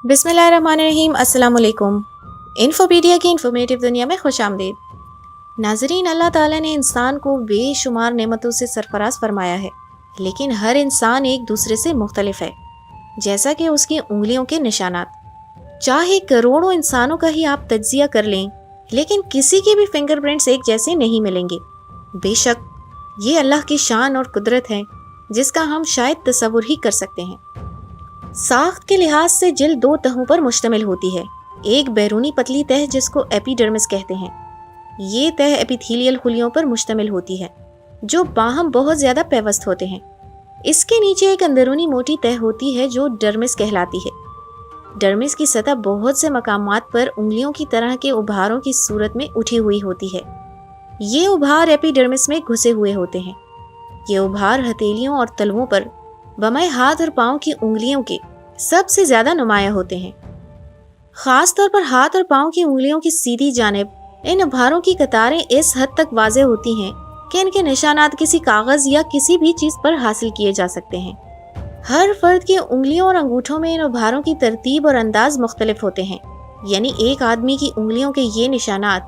बिस्मिल्लाहिर्रहमानिर्रहीम। अस्सलाम वालेकुम। इन्फोपीडिया की इन्फॉर्मेटिव दुनिया में खुश आमदीद। नाजरीन, अल्लाह ताला ने इंसान को बेशुमार नेमतों से सरफराज फरमाया है, लेकिन हर इंसान एक दूसरे से मुख्तलिफ है, जैसा कि उसकी उंगलियों के निशानात। चाहे करोड़ों इंसानों का ही आप तज्जिया कर लें, लेकिन किसी के भी फिंगरप्रिंट्स एक जैसे नहीं मिलेंगे। बेशक ये अल्लाह की शान और कुदरत है, जिसका हम शायद तसव्वुर ही कर सकते हैं। साख्त के लिहाज से जिल्द दो तहों पर मुश्तमिल होती है। एक बैरूनी पतली तह जिसको एपिडर्मिस कहते हैं। ये तह एपिथेलियल खुलियों पर मुश्तमिल होती है, जो बाहम बहुत ज़्यादा पेवस्त होते हैं। इसके नीचे एक अंदरूनी मोटी तह होती है जो डर्मिस कहलाती है। डर्मिस की सतह बहुत से मकामात पर उंगलियों की तरह के उभारों की सूरत में उठी हुई होती है। ये उभार एपिडर्मिस में घुसे हुए होते हैं। ये उभार हथेलियों और तलवों पर बमाए हाथ और पाँव की उंगलियों के सबसे ज्यादा नुमाया होते हैं। खास तौर पर हाथ और पाँव की उंगलियों की सीधी जानिब इन उभारों की कतारें इस हद तक वाज़ेह होती हैं कि इनके निशानात किसी कागज या किसी भी चीज पर हासिल किए जा सकते हैं। हर फर्द की उंगलियों और अंगूठों में इन उभारों की तरतीब और अंदाज मुख्तलिफ होते हैं, यानी एक आदमी की उंगलियों के ये निशानात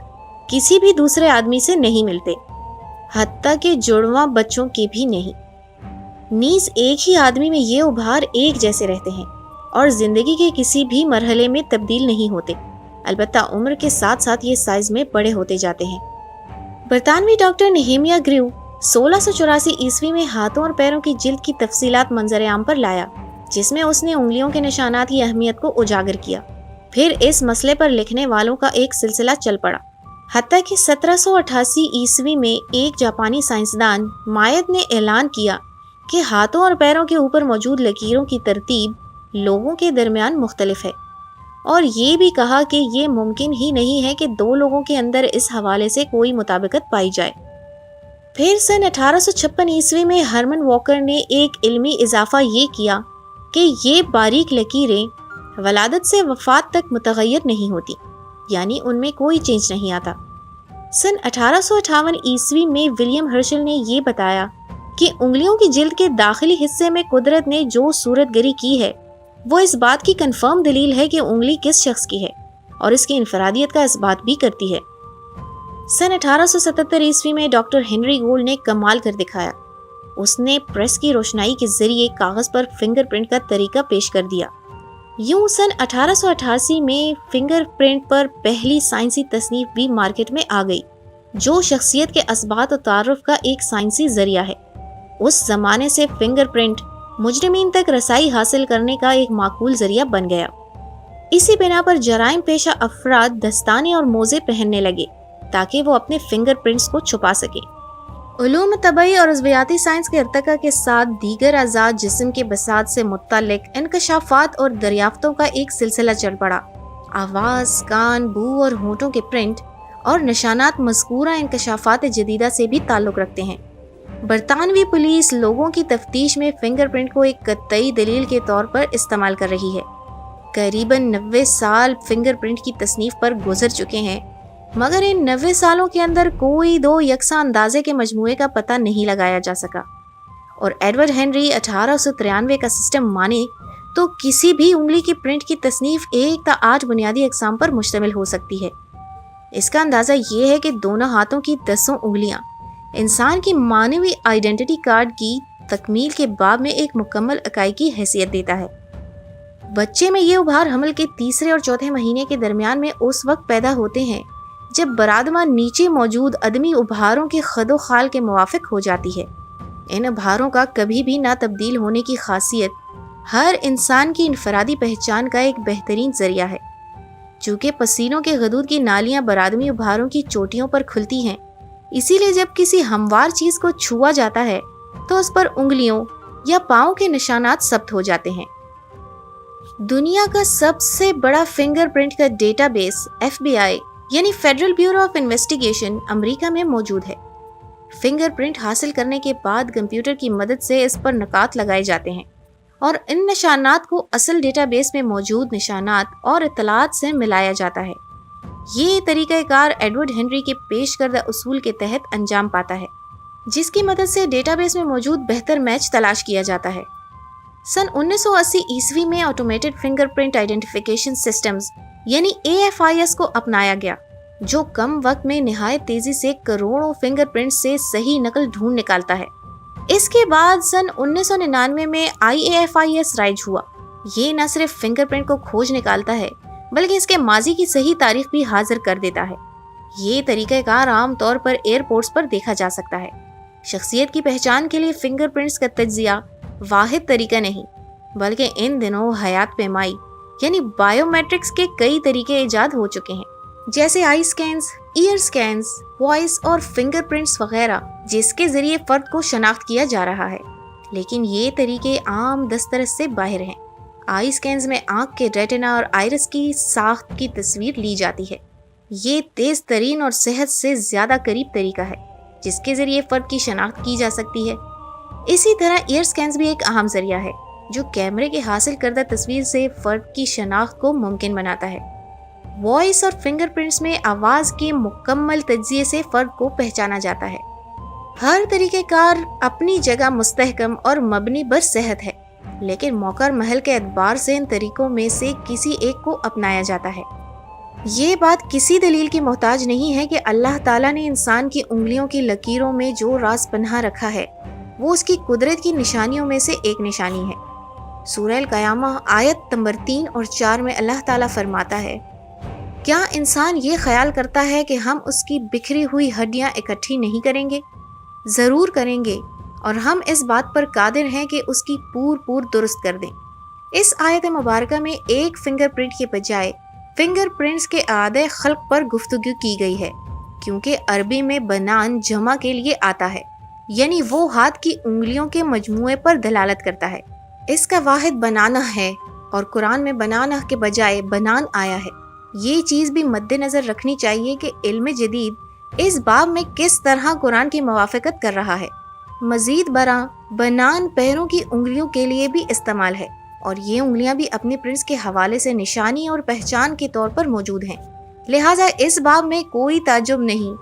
किसी भी दूसरे आदमी से नहीं मिलते, हत्ता कि जुड़वा बच्चों के भी नहीं। नीज एक ही आदमी में ये उभार एक जैसे रहते हैं और जिंदगी के किसी भी मरहले में तब्दील नहीं होते। अलबत्ता उम्र के साथ साथ ये साइज में बड़े होते जाते हैं। बरतानवी डॉक्टर नेहेमिया ग्रू 1684 ईस्वी में हाथों और पैरों की जिल्द की तफसीलात मंजर आम पर लाया, जिसमें उसने उंगलियों के निशानात की अहमियत को उजागर किया। फिर इस मसले पर लिखने वालों का एक सिलसिला चल पड़ा, हत्ता कि 1788 ईस्वी में एक जापानी साइंसदान मायद ने ऐलान किया कि हाथों और पैरों के ऊपर मौजूद लकीरों की तरतीब लोगों के दरमियान मुख्तलिफ है, और ये भी कहा कि ये मुमकिन ही नहीं है कि दो लोगों के अंदर इस हवाले से कोई मुताबिकत पाई जाए। फिर सन 1856 ईस्वी में हरमन वॉकर ने एक इल्मी इजाफा ये किया कि ये बारीक लकीरें वलादत से वफात तक मुतगय्यर नहीं होती, यानी उनमें कोई चेंज नहीं आता। सन 1858 ईस्वी में विलियम हर्शल ने ये बताया कि उंगलियों की जिल्द के दाखिली हिस्से में कुदरत ने जो सूरतगरी की है वो इस बात की कंफर्म दलील है कि उंगली किस शख्स की है, और इसकी इनफरादियत का इस्बात भी करती है। सन 1877 ईस्वी में डॉक्टर हेनरी गोल्ड ने कमाल कर दिखाया। उसने प्रेस की रोशनाई के जरिए कागज पर फिंगरप्रिंट का तरीका पेश कर दिया। यूं सन 1888 में फिंगरप्रिंट पर पहली साइंसी तसनीफ भी मार्केट में आ गई, जो शख्सियत के असबात और तारुफ का एक साइंसी जरिया है। उस जमाने से फिंगरप्रिंट मुजरिमीन तक रसाई हासिल करने का एक माकूल जरिया बन गया। इसी बिना पर जराइम पेशा अफराद दस्ताने और मोजे पहनने लगे ताकि वो अपने फिंगरप्रिंट्स को छुपा सकें। उलूम तबई और उज़वियाती साइंस के इर्तका के साथ दीगर आज़ाद जिस्म के बसात से मुत्तल्लिक इंकशाफात और दरियाफ्तों का एक सिलसिला चल पड़ा। आवाज़, कान, बू और होंठों के प्रिंट और निशानात मज़कूरा इंकशाफात जदीदा से भी ताल्लुक़ रखते हैं। बरतानवी पुलिस लोगों की तफ्तीश में फिंगरप्रिंट को एक कतई दलील के तौर पर इस्तेमाल कर रही है। करीबन 90 साल फिंगरप्रिंट की तसनीफ पर गुजर चुके हैं, मगर इन 90 सालों के अंदर कोई दो यकसा अंदाजे के मजमूए का पता नहीं लगाया जा सका। और एडवर्ड हेनरी 1893 का सिस्टम माने तो किसी भी उंगली की प्रिंट की तसनीफ 1 ता 8 बुनियादी अक़साम पर मुश्तमिल हो सकती है। इसका अंदाज़ा ये है कि दोनों हाथों की 10 उंगलियां इंसान की मानवी आइडेंटिटी कार्ड की तकमील के बाब में एक मुकम्मल इकाई की हैसियत देता है। बच्चे में ये उभार हमल के तीसरे और चौथे महीने के दरमियान में उस वक्त पैदा होते हैं जब बरादमा नीचे मौजूद अदमी उभारों के खदो खाल के मुवाफिक हो जाती है। इन उभारों का कभी भी ना तब्दील होने की खासियत हर इंसान की इनफरादी पहचान का एक बेहतरीन जरिया है। चूँकि पसीनों के गदूद की नालियाँ बरादमी उभारों की चोटियों पर खुलती हैं, इसीलिए जब किसी हमवार चीज को छुआ जाता है तो उस पर उंगलियों या पाँव के निशानात सब्त हो जाते हैं। दुनिया का सबसे बड़ा फिंगरप्रिंट का डेटाबेस FBI यानी federal bureau of investigation America में मौजूद है। फिंगरप्रिंट हासिल करने के बाद कंप्यूटर की मदद से इस पर नकात लगाए जाते हैं और इन निशानात को असल डेटाबेस में मौजूद निशानात और इत्तलात से मिलाया जाता है। ये तरीक़ाकार एडवर्ड हेनरी के पेश करदा उसूल के तहत अंजाम पाता है, जिसकी मदद से डेटाबेस में मौजूद बेहतर मैच तलाश किया जाता है। सन 1980 ईस्वी में ऑटोमेटेड फिंगरप्रिंट आइडेंटिफिकेशन सिस्टम्स यानी AFIS को अपनाया गया, जो कम वक्त में निहायत तेजी से करोड़ों फिंगरप्रिंट से सही नकल ढूंढ निकालता है। इसके बाद सन 1999 में IAFIS राइज हुआ। ये न सिर्फ फिंगरप्रिंट को खोज निकालता है, बल्कि इसके माजी की सही तारीख भी हाजिर कर देता है। ये तरीक़ाकार आम तौर पर एयरपोर्ट्स पर देखा जा सकता है। शख्सियत की पहचान के लिए फिंगरप्रिंट्स का तज्जिया वाहिद तरीका नहीं, बल्कि इन दिनों हयात पेमाई यानी बायोमेट्रिक्स के कई तरीके ईजाद हो चुके हैं, जैसे आई स्कैन्स, ईयर स्कैन्स, वॉइस और फिंगरप्रिंट्स वगैरह, जिसके जरिए फर्द को शनाख्त किया जा रहा है। लेकिन ये तरीके आम दस्तरस से बाहर हैं। आई स्कैन्स में आंख के रेटिना और आइरिस की साख्त की तस्वीर ली जाती है। ये तेज तरीन और सेहत से ज्यादा करीब तरीका है जिसके जरिए फर्द की शनाख्त की जा सकती है। इसी तरह ईयर स्कैन्स भी एक अहम जरिया है जो कैमरे के हासिल करदा तस्वीर से फर्द की शनाख्त को मुमकिन बनाता है। वॉइस और फिंगरप्रिंट्स में आवाज़ के मुकम्मल तज्जिए से फर्द को पहचाना जाता है। हर तरीक़ेकार अपनी जगह मुस्तहकम और मबनी बर सेहत है, लेकिन मौका और महल के एतबार से इन तरीकों में से किसी एक को अपनाया जाता है। ये बात किसी दलील की मोहताज नहीं है कि अल्लाह ताला ने इंसान की उंगलियों की लकीरों में जो राज पन्हा रखा है वो उसकी कुदरत की निशानियों में से एक निशानी है। सूरह अल-क़यामा आयत नंबर 3 और 4 में अल्लाह ताला फरमाता है, क्या इंसान ये ख्याल करता है कि हम उसकी बिखरी हुई हड्डियां इकट्ठी नहीं करेंगे? ज़रूर करेंगे, और हम इस बात पर कादिर हैं कि उसकी पूर दुरुस्त कर दें। इस आयत मुबारका में एक फिंगरप्रिंट के बजाय फिंगरप्रिंट्स के आदे खल्क पर गुफ्तगू की गई है, क्योंकि अरबी में बनान जमा के लिए आता है, यानी वो हाथ की उंगलियों के मजमूए पर दलालत करता है। इसका वाहिद बनाना है और कुरान में बनाना के बजाय बनान आया है। ये चीज़ भी मद्देनज़र रखनी चाहिए कि इल्म जदीद इस बाब में किस तरह कुरान की मुवाफ़क़त कर रहा है। मज़ीद बरा बनान पैरों की उंगलियों के लिए भी इस्तेमाल है, और ये उंगलियां भी अपने प्रिंट्स के हवाले से निशानी और पहचान के तौर पर मौजूद हैं। लिहाजा इस बाब में कोई ताज्जुब नहीं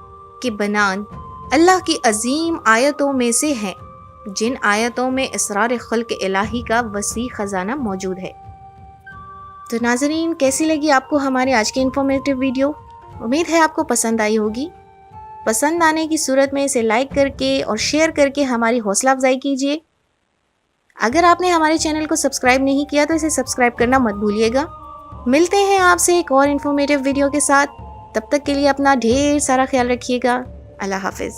कि बनान अल्लाह की अजीम आयतों में से है, जिन आयतों में इसरार खल्क इलाही का वसी खजाना मौजूद है। तो नाज़रीन, कैसी लगी आपको हमारे आज की इन्फॉर्मेटिव वीडियो? उम्मीद है आपको पसंद आई होगी। पसंद आने की सूरत में इसे लाइक करके और शेयर करके हमारी हौसला अफजाई कीजिए। अगर आपने हमारे चैनल को सब्सक्राइब नहीं किया तो इसे सब्सक्राइब करना मत भूलिएगा। मिलते हैं आपसे एक और इन्फॉर्मेटिव वीडियो के साथ। तब तक के लिए अपना ढेर सारा ख्याल रखिएगा। अल्लाह हाफिज़।